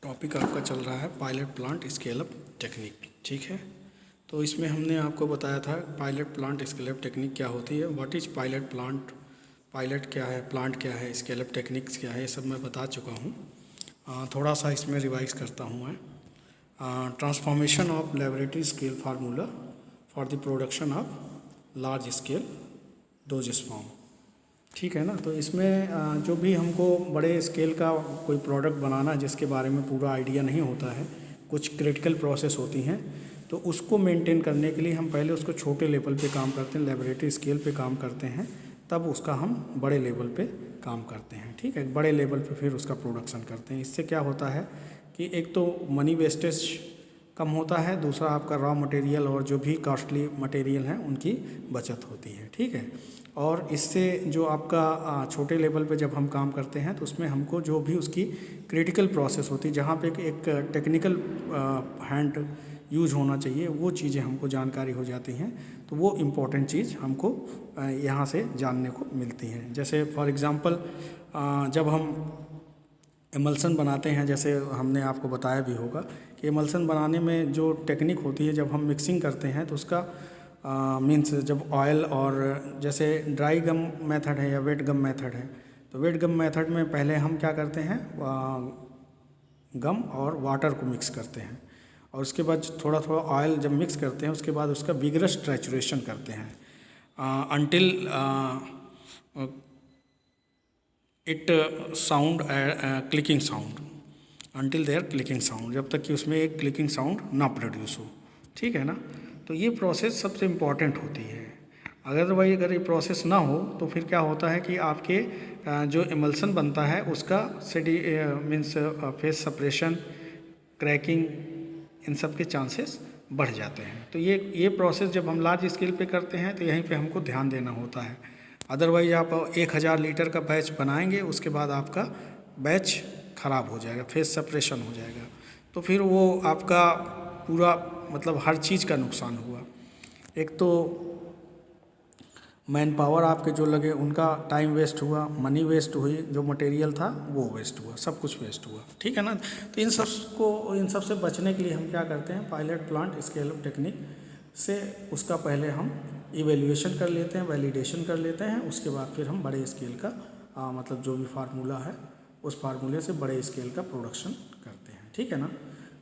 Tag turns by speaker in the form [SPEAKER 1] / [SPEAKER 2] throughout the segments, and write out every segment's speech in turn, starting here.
[SPEAKER 1] Topic आपका चल रहा है pilot plant scale up technique. ठीक है, तो इसमें हमने आपको बताया था pilot plant scale up technique क्या होती है, what is pilot plant, pilot क्या है, प्लांट क्या है, स्केल अप टेक्निक्स क्या है, ये सब मैं बता चुका हूँ। थोड़ा सा इसमें रिवाइज करता हूँ मैं। Transformation of laboratory scale formula for the production of large scale doses form. ठीक है ना, तो इसमें जो भी हमको बड़े स्केल का कोई प्रोडक्ट बनाना है जिसके बारे में पूरा आइडिया नहीं होता है, कुछ क्रिटिकल प्रोसेस होती हैं, तो उसको मेंटेन करने के लिए हम पहले उसको छोटे लेवल पे काम करते हैं, लेबोरेटरी स्केल पे काम करते हैं, तब उसका हम बड़े लेवल पे काम करते हैं। ठीक है, बड़े लेवल पे फिर उसका प्रोडक्शन करते हैं। इससे क्या होता है कि एक तो मनी वेस्टेज कम होता है, दूसरा आपका रॉ मटेरियल और जो भी कॉस्टली मटेरियल हैं उनकी बचत होती है। ठीक है, और इससे जो आपका छोटे लेवल पे जब हम काम करते हैं तो उसमें हमको जो भी उसकी क्रिटिकल प्रोसेस होती है, जहाँ पे एक टेक्निकल हैंड यूज होना चाहिए, वो चीज़ें हमको जानकारी हो जाती हैं, तो वो इम्पोर्टेंट चीज़ हमको यहाँ से जानने को मिलती हैं। जैसे फॉर एग्ज़ाम्पल जब हम एमल्सन बनाते हैं, जैसे हमने आपको बताया भी होगा कि एमल्सन बनाने में जो टेक्निक होती है, जब हम मिक्सिंग करते हैं तो उसका मीन्स जब ऑयल और जैसे ड्राई गम मेथड है या वेट गम मेथड है, तो वेट गम मेथड में पहले हम क्या करते हैं, गम और वाटर को मिक्स करते हैं, और उसके बाद थोड़ा थोड़ा ऑयल जब मिक्स करते हैं उसके बाद उसका विगरस ट्रैचुरेशन करते हैं until it sound clicking sound, until there clicking sound, जब तक कि उसमें एक क्लिकिंग साउंड ना प्रोड्यूस हो। ठीक है ना, तो ये प्रोसेस सबसे इम्पॉर्टेंट होती है। अगर ये प्रोसेस ना हो तो फिर क्या होता है कि आपके जो एमल्सन बनता है उसका मीन्स फेस सेपरेशन, क्रैकिंग, इन सब के चांसेस बढ़ जाते हैं। तो ये प्रोसेस जब हम लार्ज स्केल पे करते हैं तो यहीं पे हमको ध्यान देना होता है। अदरवाइज आप 1000 लीटर का बैच बनाएंगे, उसके बाद आपका बैच ख़राब हो जाएगा, फेस सेपरेशन हो जाएगा, तो फिर वो आपका पूरा मतलब हर चीज़ का नुकसान हुआ। एक तो मैन पावर आपके जो लगे उनका टाइम वेस्ट हुआ, मनी वेस्ट हुई, जो मटेरियल था वो वेस्ट हुआ, सब कुछ वेस्ट हुआ। ठीक है ना, तो इन सब से बचने के लिए हम क्या करते हैं, pilot plant scale up technique से उसका पहले हम इवेल्युएशन कर लेते हैं, वैलिडेशन कर लेते हैं, उसके बाद फिर हम बड़े स्केल का मतलब जो भी फार्मूला है उस फार्मूले से बड़े स्केल का प्रोडक्शन करते हैं। ठीक है ना,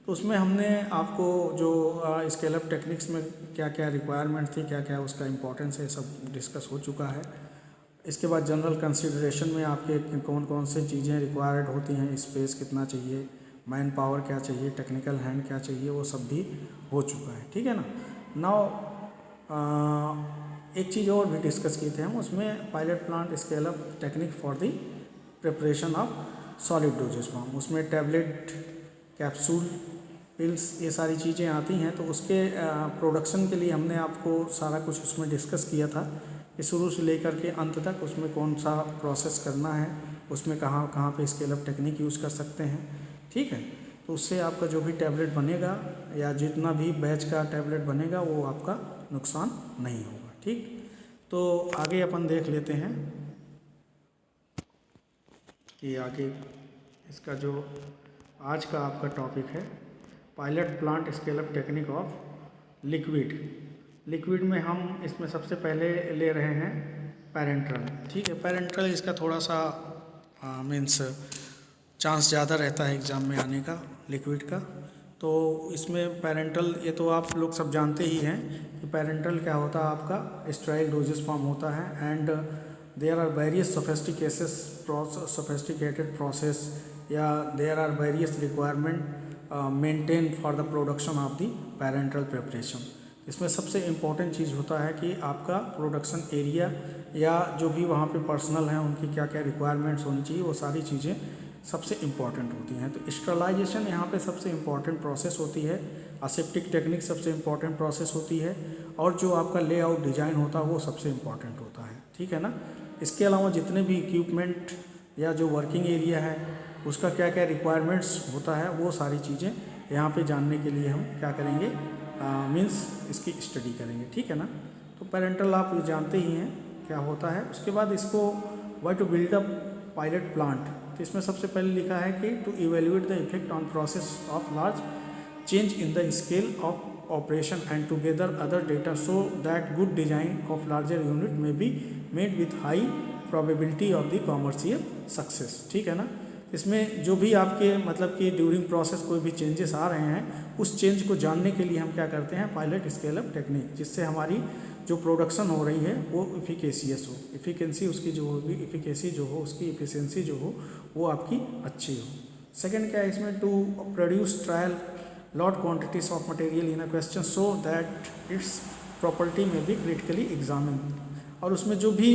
[SPEAKER 1] तो उसमें हमने आपको जो स्केल अप टेक्निक्स में क्या क्या रिक्वायरमेंट थी, क्या क्या उसका इम्पोर्टेंस है, सब डिस्कस हो चुका है। इसके बाद जनरल कंसिडरेशन में आपके कौन कौन से चीज़ें रिक्वायर्ड होती हैं, स्पेस कितना चाहिए, मैन पावर क्या चाहिए, टेक्निकल हैंड क्या चाहिए, वो सब भी हो चुका है। ठीक है ना, नाउ एक चीज़ और भी डिस्कस किए थे हम उसमें, pilot plant scale up technique for the preparation of solid doses form. उसमें टैबलेट, कैप्सूल, पिल्स, ये सारी चीज़ें आती हैं, तो उसके प्रोडक्शन के लिए हमने आपको सारा कुछ उसमें डिस्कस किया था कि शुरू से लेकर के अंत तक उसमें कौन सा प्रोसेस करना है, उसमें कहाँ कहाँ पे स्केल अप टेक्निक यूज़ कर सकते हैं। ठीक है, तो उससे आपका जो भी टैबलेट बनेगा या जितना भी बैच का टैबलेट बनेगा वो आपका नुकसान नहीं होगा। ठीक, तो आगे अपन देख लेते हैं कि आगे इसका जो आज का आपका टॉपिक है, pilot plant scale up technique of liquid में हम इसमें सबसे पहले ले रहे हैं पैरेंट्रल। ठीक है, पैरेंट्रल इसका थोड़ा सा मीन्स चांस ज़्यादा रहता है एग्ज़ाम में आने का लिक्विड का, तो इसमें पैरेंट्रल ये तो आप लोग सब जानते ही हैं कि पैरेंट्रल क्या होता है, आपका स्टेराइल डोजेस फॉर्म होता है, and there are various sophisticated process या there are various requirement maintain for the production of the parenteral preparation. इसमें सबसे इम्पॉर्टेंट चीज़ होता है कि आपका प्रोडक्शन एरिया या जो भी वहाँ पे पर्सनल हैं उनकी क्या क्या रिक्वायरमेंट्स होनी चाहिए, वो सारी चीज़ें सबसे इम्पॉर्टेंट होती हैं। तो स्टरलाइजेशन यहाँ पे सबसे इम्पॉर्टेंट प्रोसेस होती है, असेप्टिक टेक्निक सबसे इम्पॉर्टेंट प्रोसेस होती है, और जो आपका लेआउट डिज़ाइन होता है वो सबसे इम्पॉर्टेंट होता है। ठीक है ना, इसके अलावा जितने भी इक्विपमेंट या जो वर्किंग एरिया है उसका क्या क्या रिक्वायरमेंट्स होता है, वो सारी चीज़ें यहाँ पे जानने के लिए हम क्या करेंगे, मीन्स इसकी स्टडी करेंगे। ठीक है ना, तो पैरेंटल आप ये जानते ही हैं क्या होता है। उसके बाद इसको why to build up pilot plant, तो इसमें सबसे पहले लिखा है कि to evaluate the effect on process of large change in the scale of operation and together other data so that good design of larger unit may be made with high probability of the commercial success. ठीक है ना। इसमें जो भी आपके मतलब कि during process कोई भी चेंजेस आ रहे हैं उस चेंज को जानने के लिए हम क्या करते हैं, पायलट स्केल अप टेक्निक, जिससे हमारी जो प्रोडक्शन हो रही है वो इफिकेशियस हो, इफिकेंसी उसकी जो होगी, इफिकेसी जो हो उसकी, इफिशिएंसी जो हो वो आपकी अच्छी हो। सेकंड क्या है इसमें, to produce trial lot quantities of material in a question so that its property में भी क्रिटिकली एग्जामिन। और उसमें जो भी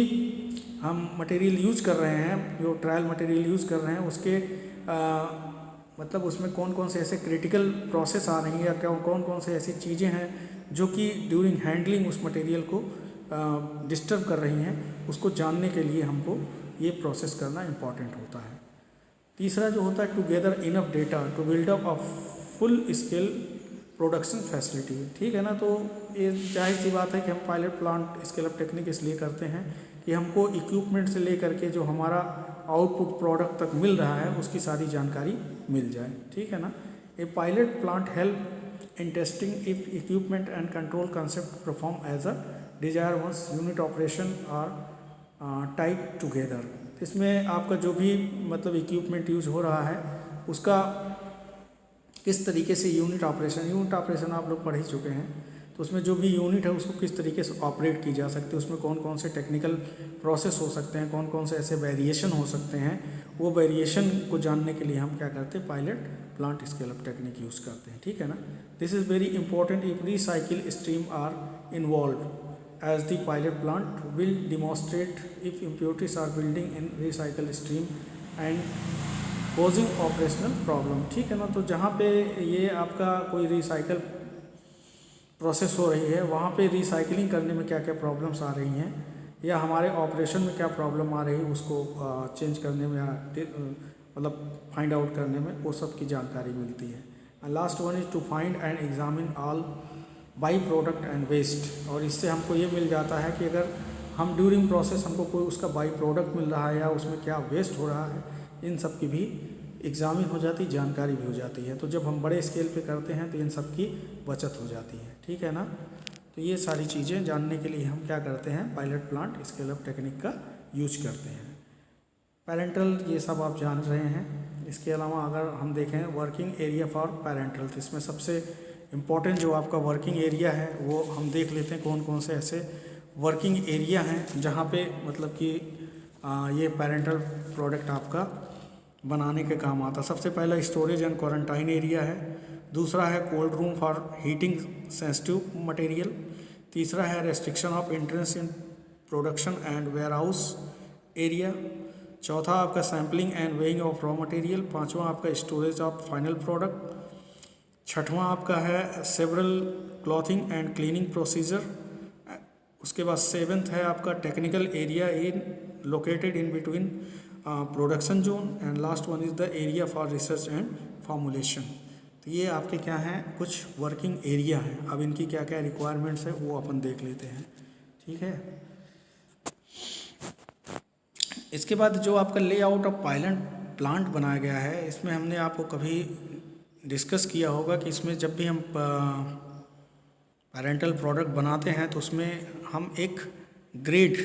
[SPEAKER 1] हम मटेरियल यूज़ कर रहे हैं, जो ट्रायल मटेरियल यूज़ कर रहे हैं उसके मतलब उसमें कौन कौन से ऐसे क्रिटिकल प्रोसेस आ रही हैं या कौन कौन से ऐसी चीज़ें हैं जो कि ड्यूरिंग हैंडलिंग उस मटेरियल को डिस्टर्ब कर रही हैं, उसको जानने के लिए हमको ये प्रोसेस करना इम्पॉर्टेंट होता है। तीसरा जो होता है, to gather enough data to build up a full scale production facility. ठीक है ना। तो ये जाहिर सी बात है कि हम pilot plant scale up technique इसलिए करते हैं कि हमको इक्विपमेंट से लेकर के जो हमारा आउटपुट प्रोडक्ट तक मिल रहा है उसकी सारी जानकारी मिल जाए। ठीक है ना। A pilot plant help in testing if equipment and control concept perform as a desire once unit operation are tied together. इसमें आपका जो भी मतलब इक्विपमेंट यूज हो रहा है उसका किस तरीके से यूनिट ऑपरेशन आप लोग पढ़ ही चुके हैं, तो उसमें जो भी यूनिट है उसको किस तरीके से ऑपरेट की जा सकती है, उसमें कौन कौन से टेक्निकल प्रोसेस हो सकते हैं, कौन कौन से ऐसे वेरिएशन हो सकते हैं, वो वेरिएशन को जानने के लिए हम क्या करते हैं, pilot plant scale up technique use करते हैं। ठीक है ना। This is very important if recycle stream are involve as the pilot plant will demonstrate if impurities are building in recycle stream and posing operational problem. ठीक है ना। तो जहाँ पे ये आपका कोई रिसाइकल प्रोसेस हो रही है वहाँ पे रिसाइकलिंग करने में क्या क्या प्रॉब्लम्स आ रही हैं या हमारे ऑपरेशन में क्या प्रॉब्लम आ रही है उसको चेंज करने में मतलब फाइंड आउट करने में वो सब की जानकारी मिलती है। And last one is to find and examine all by product and waste. और इससे हमको ये मिल जाता है कि अगर हम ड्यूरिंग प्रोसेस हमको कोई उसका बाई प्रोडक्ट मिल रहा है या उसमें क्या वेस्ट हो रहा है, इन सब की भी एग्जामिन हो जाती, जानकारी भी हो जाती है। तो जब हम बड़े स्केल पे करते हैं तो इन सब की बचत हो जाती है। ठीक है ना। तो ये सारी चीज़ें जानने के लिए हम क्या करते हैं, pilot plant scale up technique का यूज करते हैं। पैरेंटल ये सब आप जान रहे हैं। इसके अलावा अगर हम देखें वर्किंग एरिया फॉर पैरेंटल, तो इसमें सबसे इम्पॉर्टेंट जो आपका वर्किंग एरिया है वो हम देख लेते हैं कौन कौन से ऐसे वर्किंग एरिया हैं जहाँ पे मतलब कि ये पैरेंटल प्रोडक्ट आपका बनाने के काम आता। सबसे पहला स्टोरेज एंड क्वारंटाइन एरिया है, दूसरा है cold room for heating sensitive material, तीसरा है restriction of entrance in production and warehouse area, चौथा आपका sampling and weighing of raw material, पांचवा आपका स्टोरेज ऑफ फाइनल प्रोडक्ट, छठवां आपका है several clothing and cleaning procedure, उसके बाद सेवेंथ है आपका technical area in located in between production zone, and last one is the area for research and formulation. तो ये आपके क्या हैं, कुछ वर्किंग एरिया हैं। अब इनकी क्या क्या रिक्वायरमेंट्स है वो अपन देख लेते हैं। ठीक है। इसके बाद जो आपका लेआउट ऑफ पायलट प्लांट बनाया गया है, इसमें हमने आपको कभी डिस्कस किया होगा कि इसमें जब भी हम पैरेंटल प्रोडक्ट बनाते हैं तो उसमें हम एक ग्रेड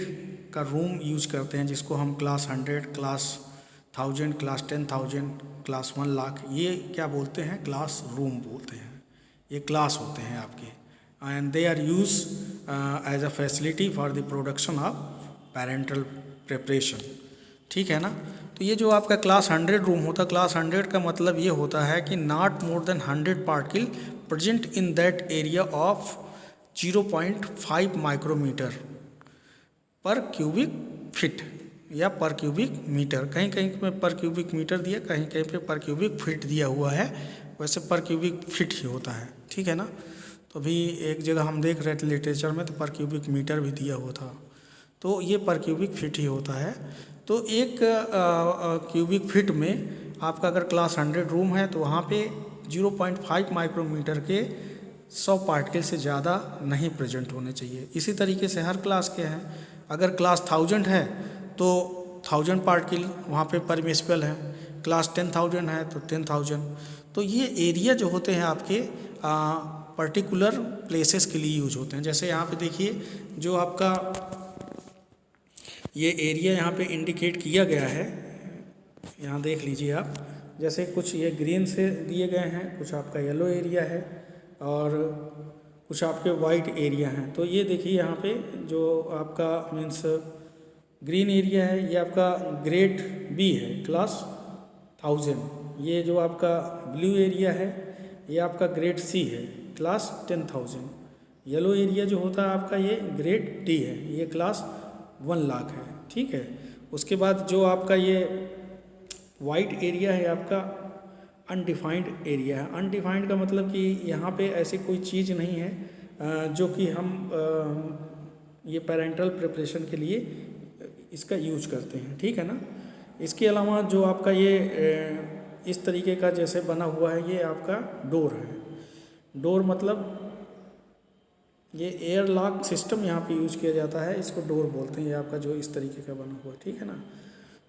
[SPEAKER 1] का रूम यूज करते हैं जिसको हम class 100, class 1000, class 10,000, class 1 lakh, ये क्या बोलते हैं, क्लास रूम बोलते हैं। ये क्लास होते हैं आपके and they are use as a facility for the production of parental preparation. ठीक है ना। तो ये जो आपका क्लास 100 रूम होता है, क्लास 100 का मतलब ये होता है कि not more than 100 particle present in that area of 0.5 micrometer per cubic feet या पर क्यूबिक मीटर। कहीं कहीं में पर क्यूबिक मीटर दिया, कहीं कहीं पे पर क्यूबिक फीट दिया हुआ है, वैसे पर क्यूबिक फीट ही होता है। ठीक है ना। तो अभी एक जगह हम देख रहे थे लिटरेचर में तो पर क्यूबिक मीटर भी दिया हुआ था, तो ये पर क्यूबिक फीट ही होता है। तो एक क्यूबिक फीट में आपका अगर क्लास 100 रूम है तो वहाँ पे 0.5 माइक्रोमीटर के 100 पार्टिकल से ज़्यादा नहीं प्रेजेंट होने चाहिए। इसी तरीके से हर क्लास के हैं। अगर क्लास 1000 है तो 1000 पार्टिकल वहाँ पे परमिसिबल है, क्लास 10,000 है तो 10,000। तो ये एरिया जो होते हैं आपके पर्टिकुलर प्लेसेस के लिए यूज होते हैं। जैसे यहाँ पे देखिए जो आपका ये एरिया यहाँ पे इंडिकेट किया गया है, यहाँ देख लीजिए आप, जैसे कुछ ये ग्रीन से दिए गए हैं, कुछ आपका येलो एरिया है और कुछ आपके वाइट एरिया हैं। तो ये देखिए यहाँ पे जो आपका मीन्स ग्रीन एरिया है ये आपका ग्रेड बी है, क्लास 1000। ये जो आपका ब्लू एरिया है ये आपका ग्रेड सी है, क्लास 10,000। येलो एरिया जो होता है आपका ये ग्रेड डी है, ये क्लास 1 लाख है, ठीक है। उसके बाद जो आपका ये वाइट एरिया है आपका अनडिफाइंड एरिया है। अनडिफाइंड का मतलब कि यहाँ पे ऐसी कोई चीज़ नहीं है जो कि हम ये पेरेंटल प्रिपरेशन के लिए इसका यूज करते हैं, ठीक है ना। इसके अलावा जो आपका ये इस तरीके का जैसे बना हुआ है ये आपका डोर है। डोर मतलब ये एयर लॉक सिस्टम यहाँ पे यूज किया जाता है, इसको डोर बोलते हैं। ये आपका जो इस तरीके का बना हुआ है, ठीक है ना।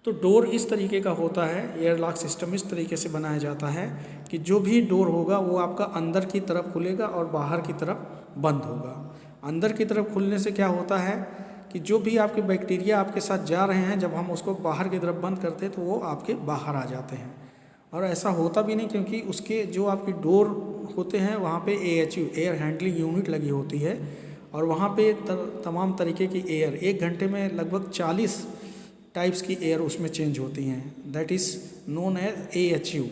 [SPEAKER 1] तो डोर इस तरीके का होता है, एयर लॉक सिस्टम इस तरीके से बनाया जाता है कि जो भी डोर होगा वो आपका अंदर की तरफ खुलेगा और बाहर की तरफ बंद होगा। अंदर की तरफ खुलने से क्या होता है कि जो भी आपके बैक्टीरिया आपके साथ जा रहे हैं, जब हम उसको बाहर की तरफ बंद करते हैं तो वो आपके बाहर आ जाते हैं। और ऐसा होता भी नहीं, क्योंकि उसके जो आपकी डोर होते हैं वहाँ पे AHU एयर हैंडलिंग यूनिट लगी होती है और वहाँ पे तमाम तरीके की एयर 1 घंटे में लगभग 40 टाइप्स की एयर उसमें चेंज होती हैं, that is known as AHU।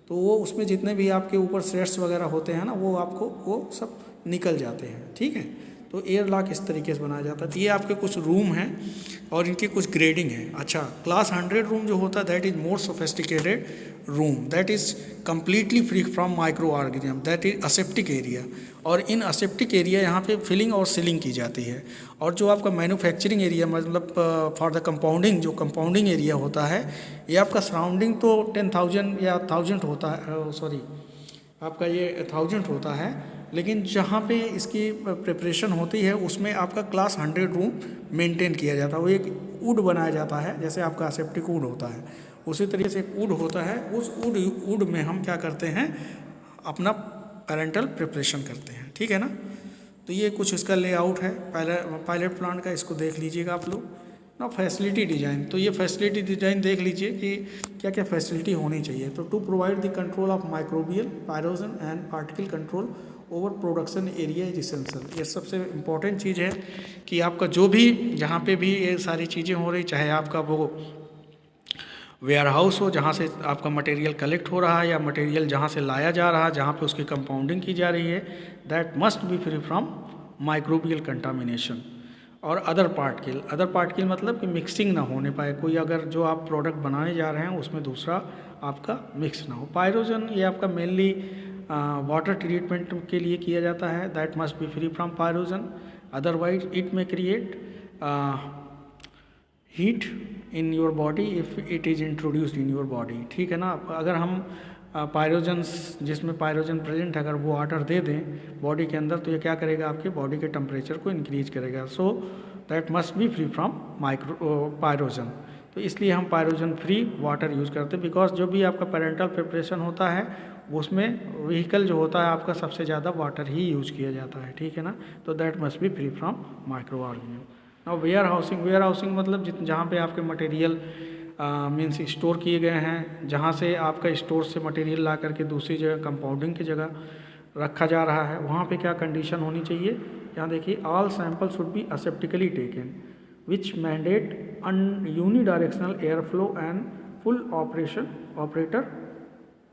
[SPEAKER 1] तो वो उसमें जितने भी आपके ऊपर थ्रेड्स वगैरह होते हैं ना वो आपको वो सब निकल जाते हैं, ठीक है। तो एयर लॉक इस तरीके से बनाया जाता है। तो ये आपके कुछ रूम हैं और इनकी कुछ ग्रेडिंग है। अच्छा, क्लास 100 रूम जो होता है that is more sophisticated room, that is completely free from micro organism, that is aseptic area. और इन असेप्टिक एरिया यहाँ पे फिलिंग और सीलिंग की जाती है। और जो आपका मैन्युफैक्चरिंग एरिया मतलब फॉर द कंपाउंडिंग, जो कंपाउंडिंग एरिया होता है ये आपका सराउंडिंग तो 10,000 या 1000 होता है, सॉरी आपका ये 1000 होता है, लेकिन जहाँ पे इसकी प्रिपरेशन होती है उसमें आपका क्लास 100 रूम मेंटेन किया जाता है। वो एक वुड बनाया जाता है, जैसे आपका असेप्टिक वुड होता है उसी तरीके से एक वुड होता है। उस वुड में हम क्या करते हैं, अपना पेरेंटल प्रिपरेशन करते हैं, ठीक है ना। तो ये कुछ इसका लेआउट है पायलट प्लांट का, इसको देख लीजिएगा आप लोग ना। फैसिलिटी डिज़ाइन, तो ये फैसिलिटी डिज़ाइन देख लीजिए कि क्या क्या फैसिलिटी होनी चाहिए। तो to provide the control of microbial pyrogen and particle control over production area is essential. ये सबसे इम्पॉर्टेंट चीज़ है कि आपका जो भी जहाँ पे भी ये सारी चीज़ें हो रही, चाहे आपका वो वेयर हाउस हो जहाँ से आपका मटेरियल कलेक्ट हो रहा है या मटेरियल जहाँ से लाया जा रहा है, जहाँ पे उसकी कंपाउंडिंग की जा रही है, that must be free from microbial contamination और अदर पार्टिकल मतलब कि मिक्सिंग ना होने पाए कोई, अगर जो आप प्रोडक्ट बनाने जा रहे हैं उसमें दूसरा आपका मिक्स ना हो। पायरोजन ये आपका मेनली वाटर ट्रीटमेंट के लिए किया जाता है, that must be free from pyrogen, otherwise it may create heat in your body if it is introduced in your body, ठीक है ना। अगर हम पायरोजन्स जिसमें पायरोजन प्रेजेंट है अगर वो वाटर दे दें बॉडी के अंदर तो ये क्या करेगा, आपके बॉडी के टेम्परेचर को इंक्रीज करेगा। So that must be free from pyrogen. तो इसलिए हम पायरोजन फ्री वाटर यूज़ करते हैं, बिकॉज जो भी आपका पेरेंटल प्रिपरेशन होता है उसमें व्हीकल जो होता है आपका सबसे ज़्यादा वाटर ही यूज़ किया जाता है, ठीक है ना। तो that must be free from micro organism. Now warehousing मतलब जहाँ पे आपके मटेरियल मीन्स स्टोर किए गए हैं, जहाँ से आपका स्टोर से मटेरियल ला करके दूसरी जगह कंपाउंडिंग की जगह रखा जा रहा है, वहाँ पे क्या कंडीशन होनी चाहिए। यहाँ देखिए, all sample should be aseptically taken which mandate unidirectional air flow and full operator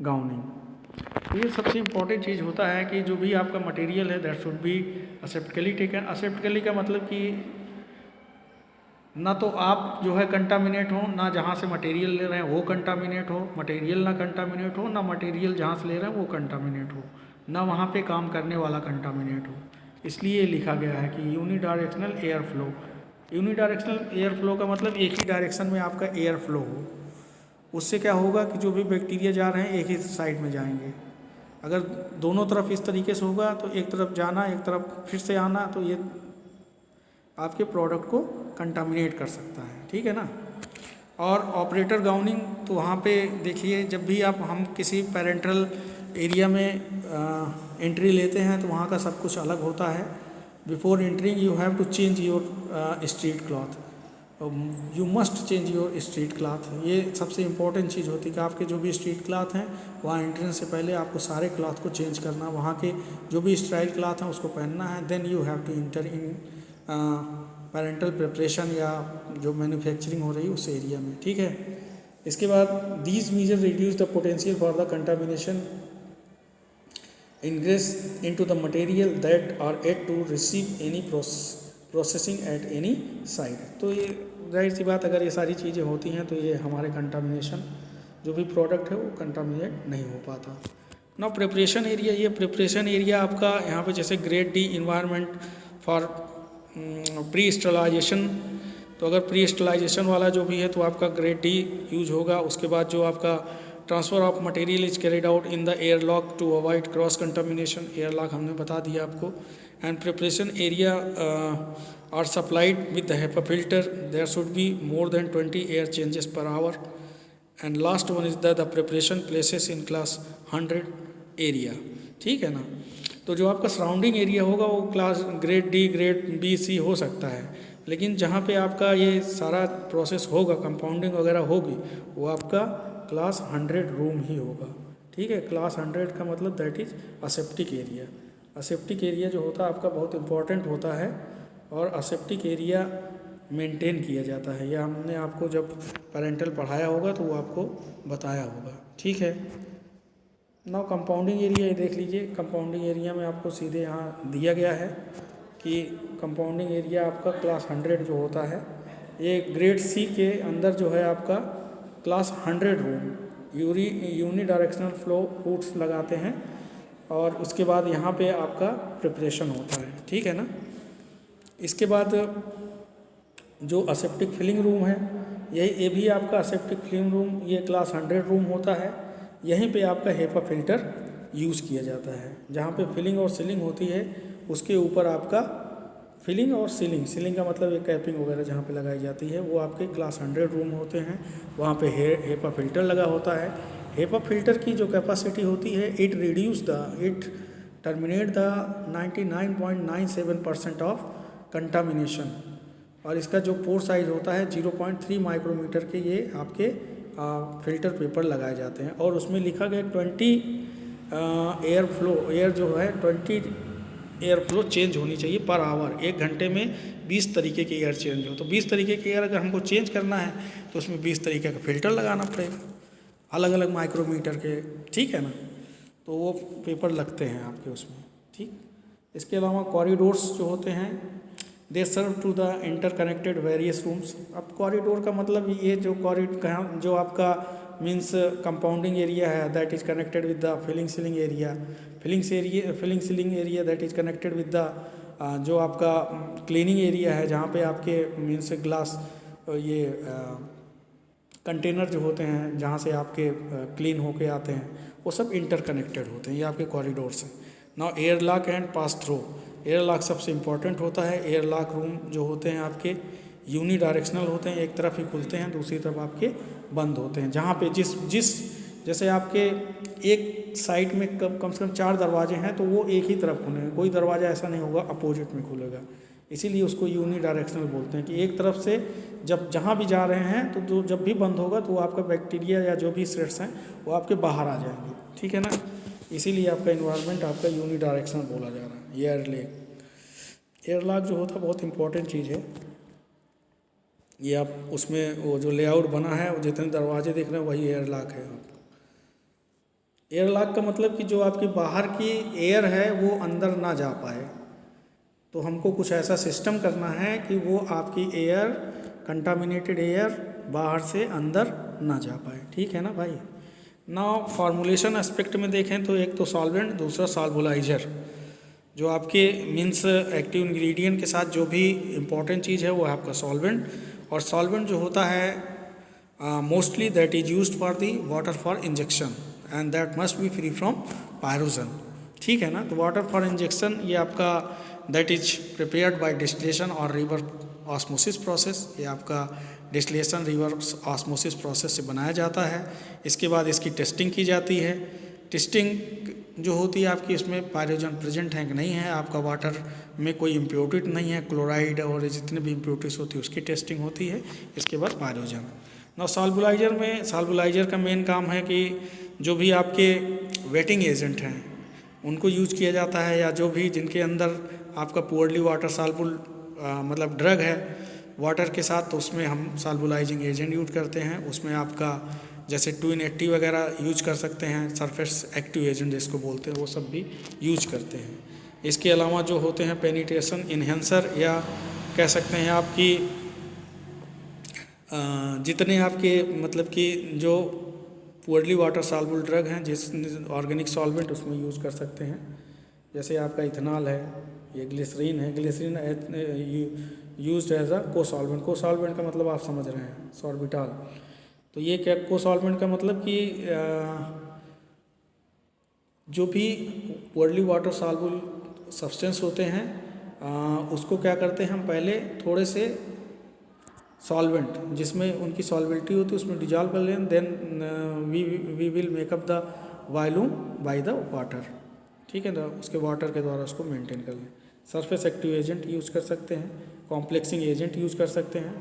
[SPEAKER 1] gowning. ये सबसे इम्पॉर्टेंट चीज़ होता है कि जो भी आपका मटेरियल है that should be aseptically taken. असेप्टिकली का मतलब कि ना तो आप जो है कंटामिनेट हो, ना जहाँ से मटेरियल ले रहे हैं वो कंटामिनेट हो, मटेरियल ना कंटामिनेट हो, ना मटेरियल जहाँ से ले रहे हैं वो कंटामिनेट हो, ना वहाँ पे काम करने वाला कंटामिनेट हो। इसलिए लिखा गया है कि unidirectional air flow. Unidirectional air flow का मतलब एक ही डायरेक्शन में आपका एयर फ्लो हो। उससे क्या होगा कि जो भी बैक्टीरिया जा रहे हैं एक ही साइड में जाएंगे। अगर दोनों तरफ इस तरीके से होगा तो एक तरफ जाना एक तरफ फिर से आना, तो ये आपके प्रोडक्ट को कंटामिनेट कर सकता है, ठीक है ना। और ऑपरेटर गाउनिंग, तो वहाँ पे देखिए जब भी हम किसी पेरेंटल एरिया में एंट्री लेते हैं तो वहाँ का सब कुछ अलग होता है। Before entering you have to change your street cloth, you must change your street cloth. ये सबसे इम्पोर्टेंट चीज़ होती है कि आपके जो भी स्ट्रीट क्लॉथ हैं वहाँ एंट्रेंस से पहले आपको सारे क्लॉथ को चेंज करना, वहाँ के जो भी स्टाइल क्लॉथ हैं उसको पहनना है। Then you have to enter in parental preparation या जो मैन्युफैक्चरिंग हो रही है उस एरिया में, ठीक है। इसके बाद these measure reduce the potential for the contamination ingress into the material that are yet to receive any processing at any site। तो ये जाहिर सी बात, अगर ये सारी चीज़ें होती हैं तो ये हमारे कंटामिनेशन जो भी प्रोडक्ट है वो कंटामिनेट नहीं हो पाता। ना प्रिपरेशन एरिया, ये प्रिपरेशन एरिया आपका यहाँ पे जैसे grade D environment for pre sterilisation, तो अगर प्री स्टरलाइजेशन वाला जो भी है तो आपका ग्रेड डी यूज होगा। उसके बाद जो आपका transfer of material is carried out in the airlock to avoid cross contamination, airlock हमने बता दिया आपको। And preparation area are supplied with the HEPA filter, there should be more than 20 air changes per hour. And last one is the preparation places in class 100 area, ठीक है ना। तो जो आपका सराउंडिंग एरिया होगा वो class grade D, grade B, C हो सकता है, लेकिन जहाँ पे आपका ये सारा प्रोसेस होगा, कंपाउंडिंग वगैरह होगी, वो आपका क्लास 100 रूम ही होगा, ठीक है। क्लास 100 का मतलब that is aseptic area. Aseptic area जो होता है आपका बहुत इंपॉर्टेंट होता है और असेप्टिक एरिया मेंटेन किया जाता है। यह हमने आपको जब पेरेंटल पढ़ाया होगा तो वो आपको बताया होगा, ठीक है। नाउ कंपाउंडिंग एरिया, ये देख लीजिए। कंपाउंडिंग एरिया में आपको सीधे यहाँ दिया गया है कि कंपाउंडिंग एरिया आपका क्लास 100 जो होता है, ये ग्रेड सी के अंदर जो है आपका class 100 room unidirectional flow routes लगाते हैं और उसके बाद यहाँ पे आपका प्रिपरेशन होता है, ठीक है ना। इसके बाद जो असेप्टिक फिलिंग रूम है, ये भी आपका असेप्टिक फिलिंग रूम, ये क्लास 100 रूम होता है। यहीं पे आपका HEPA फिल्टर यूज़ किया जाता है। जहाँ पे फिलिंग और सीलिंग होती है उसके ऊपर आपका फिलिंग और सीलिंग का मतलब ये कैपिंग वगैरह जहाँ पे लगाई जाती है वो आपके क्लास 100 रूम होते हैं। वहाँ पे HEPA फिल्टर लगा होता है। HEPA फिल्टर की जो कैपेसिटी होती है, it terminate the 99.97% of contamination, और इसका जो पोर साइज होता है 0.3 माइक्रोमीटर के ये आपके फिल्टर पेपर लगाए जाते हैं और उसमें लिखा गया 20 एयर जो है 20 एयर फ्लो चेंज होनी चाहिए पर आवर। 1 घंटे में 20 तरीके के एयर चेंज हो, तो 20 तरीके के एयर अगर हमको चेंज करना है तो उसमें 20 तरीके का फिल्टर लगाना पड़ेगा, अलग अलग माइक्रोमीटर के, ठीक है ना। तो वो पेपर लगते हैं आपके उसमें, ठीक। इसके अलावा कॉरिडोर्स जो होते हैं, they serve to the interconnected various rooms. अब कॉरिडोर का मतलब ये जो आपका मीन्स कंपाउंडिंग एरिया है that is connected with the filling sealing area, filling sealing area that is connected with the जो आपका क्लीनिंग एरिया है जहाँ पे आपके मीन्स ग्लास ये कंटेनर जो होते हैं जहाँ से आपके क्लीन होके आते हैं, वो सब इंटरकनेक्टेड होते हैं, ये आपके कॉरिडोर्स हैं। Now air lock and pass through, air lock सबसे इम्पॉर्टेंट होता है। एयर लॉक रूम जो होते हैं आपके यूनी डायरेक्शनल होते हैं, एक तरफ ही खुलते हैं, दूसरी तरफ आपके बंद होते हैं। जहाँ पे जैसे आपके एक साइड में कम से कम 4 दरवाजे हैं तो वो एक ही तरफ खुलेंगे, कोई दरवाज़ा ऐसा नहीं होगा अपोजिट में खुलेगा, इसीलिए उसको यूनी डायरेक्शनल बोलते हैं कि एक तरफ से जहाँ भी जा रहे हैं तो जब भी बंद होगा तो वो आपका बैक्टीरिया या जो भी सेट्स हैं वो आपके बाहर आ जाएंगे, ठीक है ना। इसीलिए आपका इन्वायरमेंट आपका यूनी डायरेक्शनल बोला जा रहा है। एयर लॉक जो होता है बहुत इंपॉर्टेंट चीज़ है। ये आप उसमें वो जो लेआउट बना है, वो जितने दरवाजे देख रहे हैं वही एयर लॉक है। एयर लॉक का मतलब कि जो आपकी बाहर की एयर है वो अंदर ना जा पाए, तो हमको कुछ ऐसा सिस्टम करना है कि वो आपकी एयर, कंटामिनेटेड एयर बाहर से अंदर ना जा पाए, ठीक है ना भाई। नाउ फार्मूलेशन एस्पेक्ट में देखें तो एक तो सॉल्वेंट, दूसरा सॉल्वलाइजर। जो आपके मीन्स एक्टिव इंग्रेडिएंट के साथ जो भी इम्पॉर्टेंट चीज़ है वो है आपका सॉल्वेंट, और सॉल्वेंट जो होता है mostly that is used for the water for injection and that must be free from pyrogen, ठीक है ना। तो वाटर फॉर इंजेक्शन ये आपका that is prepared by distillation और रिवर ऑस्मोसिस प्रोसेस, ये आपका डिस्टिलेशन रिवर्स ऑस्मोसिस प्रोसेस से बनाया जाता है। इसके बाद इसकी टेस्टिंग की जाती है। टेस्टिंग जो होती है आपकी, इसमें पायरोजन प्रेजेंट है कि नहीं है, आपका वाटर में कोई इम्प्योरिटी नहीं है, क्लोराइड और जितने भी इम्प्योरिटीज होती है उसकी टेस्टिंग होती है। इसके बाद पायरोजन। ना सॉल्वलाइजर में, सॉल्वलाइजर का मेन काम है कि जो भी आपके वेटिंग एजेंट हैं उनको यूज किया जाता है, या जो भी जिनके अंदर आपका पुअरली वाटर सॉल्युबल मतलब ड्रग है वाटर के साथ, तो उसमें हम सॉल्वलाइजिंग एजेंट यूज करते हैं। उसमें आपका जैसे 2-in-80 वगैरह यूज कर सकते हैं, सरफेस एक्टिव एजेंट जिसको बोलते हैं, वो सब भी यूज करते हैं। इसके अलावा जो होते हैं पेनिट्रेशन इन्हेंसर, या कह सकते हैं आपकी जितने आपके मतलब कि जो पुअरली वाटर सॉल्युबल ड्रग हैं, जिस ऑर्गेनिक सॉल्वेंट उसमें यूज कर सकते हैं। जैसे आपका इथेनॉल है, ये ग्लिसरीन है, ग्लिसरीन यूज्ड एज अ कोसॉल्वेंट। कोसॉल्वेंट का मतलब आप समझ रहे हैं, सॉर्बिटॉल। तो ये क्या कोसॉल्वेंट का मतलब कि जो भी पुअरली वाटर सॉल्युबल सब्सटेंस होते हैं उसको क्या करते हैं हम, पहले थोड़े से सॉल्वेंट जिसमें उनकी सॉल्बिलिटी होती है उसमें डिजॉल्व कर लें, then we will make up the volume by the water, ठीक है ना। उसके वाटर के द्वारा उसको मेंटेन कर लें। सरफेस एक्टिव एजेंट यूज कर सकते हैं, कॉम्प्लेक्सिंग एजेंट यूज कर सकते हैं,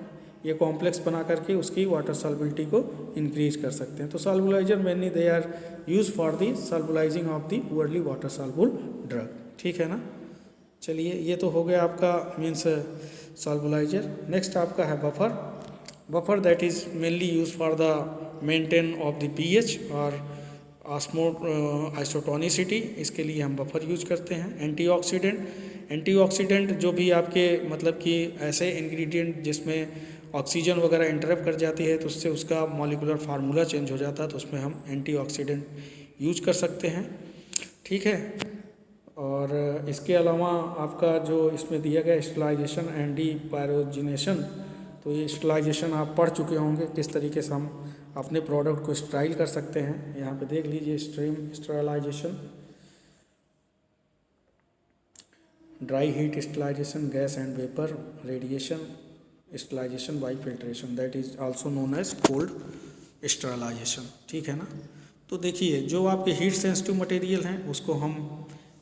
[SPEAKER 1] ये कॉम्प्लेक्स बना करके उसकी वाटर सॉल्बिलिटी को इंक्रीज कर सकते हैं। तो solubiliser mainly they are use for the solubilising of the poorly water soluble drug, ठीक है ना। चलिए, ये तो हो गया आपका मीन्स सॉल्वलाइजर। नेक्स्ट आपका है buffer. Buffer that is mainly use for the maintain of the pH और आइसोटोनिसिटी, इसके लिए हम बफर यूज करते हैं। एंटीऑक्सीडेंट जो भी आपके मतलब कि ऐसे इंग्रेडिएंट जिसमें ऑक्सीजन वगैरह इंटरप्ट कर जाती है तो उससे उसका मॉलिक्यूलर फार्मूला चेंज हो जाता है, तो उसमें हम एंटीऑक्सीडेंट यूज कर सकते हैं, ठीक है। और इसके अलावा आपका जो इसमें दिया गया स्टरलाइजेशन एंड डीपायरोजिनेशन, तो ये स्टरलाइजेशन आप पढ़ चुके होंगे किस तरीके से हम अपने प्रोडक्ट को स्टराइल कर सकते हैं। यहाँ पे देख लीजिए, sterilisation, dry heat sterilisation, gas and vapour radiation sterilisation by filtration, that is also known as cold sterilisation, ठीक है ना। तो देखिए, जो आपके हीट सेंसिटिव मटेरियल हैं उसको हम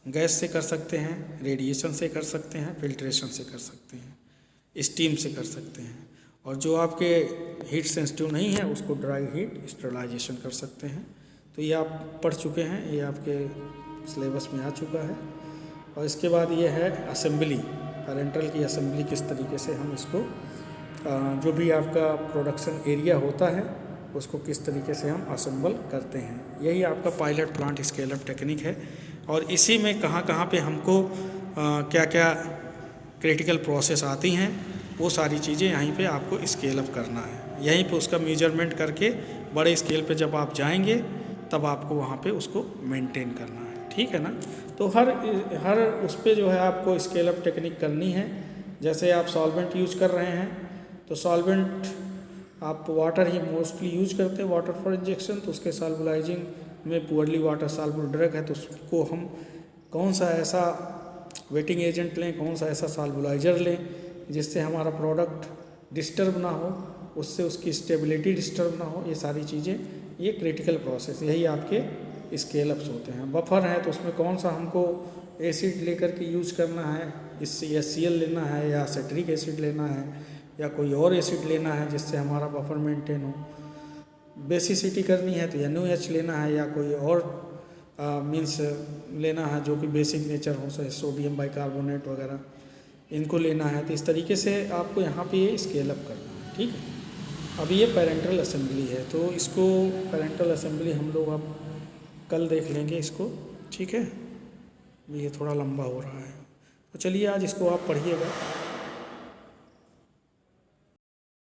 [SPEAKER 1] गैस से कर सकते हैं, रेडिएशन से कर सकते हैं, फिल्ट्रेशन से कर सकते हैं, स्टीम से कर सकते हैं। और जो आपके हीट सेंसिटिव नहीं है उसको ड्राई हीट स्टरलाइजेशन कर सकते हैं। तो ये आप पढ़ चुके हैं, ये आपके सिलेबस में आ चुका है। और इसके बाद ये है असेंबली, पैरेंटल की असेंबली, किस तरीके से हम इसको जो भी आपका प्रोडक्शन एरिया होता है उसको किस तरीके से हम असेंबल करते हैं। यही आपका pilot plant scale up technique है। और इसी में कहाँ कहाँ पे हमको क्या क्या क्रिटिकल प्रोसेस आती हैं, वो सारी चीज़ें यहीं पे आपको स्केल अप करना है। यहीं पे उसका मेजरमेंट करके बड़े स्केल पे जब आप जाएंगे तब आपको वहाँ पे उसको मेंटेन करना है, ठीक है ना। तो हर उस पे जो है आपको स्केल अप टेक्निक करनी है। जैसे आप सॉल्वेंट यूज कर रहे हैं तो सॉल्वेंट आप वाटर ही मोस्टली यूज करते हैं, वाटर फॉर इंजेक्शन। तो उसके सॉल्वलाइजिंग में पुअरली वाटर सॉल्युबल ड्रग है तो उसको हम कौन सा ऐसा वेटिंग एजेंट लें, कौन सा ऐसा सॉल्वलाइजर लें जिससे हमारा प्रोडक्ट डिस्टर्ब ना हो, उससे उसकी स्टेबिलिटी डिस्टर्ब ना हो, ये सारी चीज़ें, ये क्रिटिकल प्रोसेस, यही आपके स्केल अप्स होते हैं। बफर है तो उसमें कौन सा हमको एसिड लेकर के यूज करना है, इससे HCl लेना है या सिट्रिक एसिड लेना है या कोई और एसिड लेना है जिससे हमारा बफर मेंटेन हो। बेसिसिटी करनी है तो NaOH लेना है या कोई और मीन्स लेना है जो कि बेसिक नेचर हो, जैसे सोडियम बाइकार्बोनेट वगैरह, इनको लेना है। तो इस तरीके से आपको यहाँ पे ये स्केल अप करना है, ठीक है। अब ये पैरेंटल असेंबली है, तो इसको पैरेंटल असेंबली हम लोग अब कल देख लेंगे इसको, ठीक है। ये थोड़ा लंबा हो रहा है, तो चलिए आज इसको आप पढ़िएगा।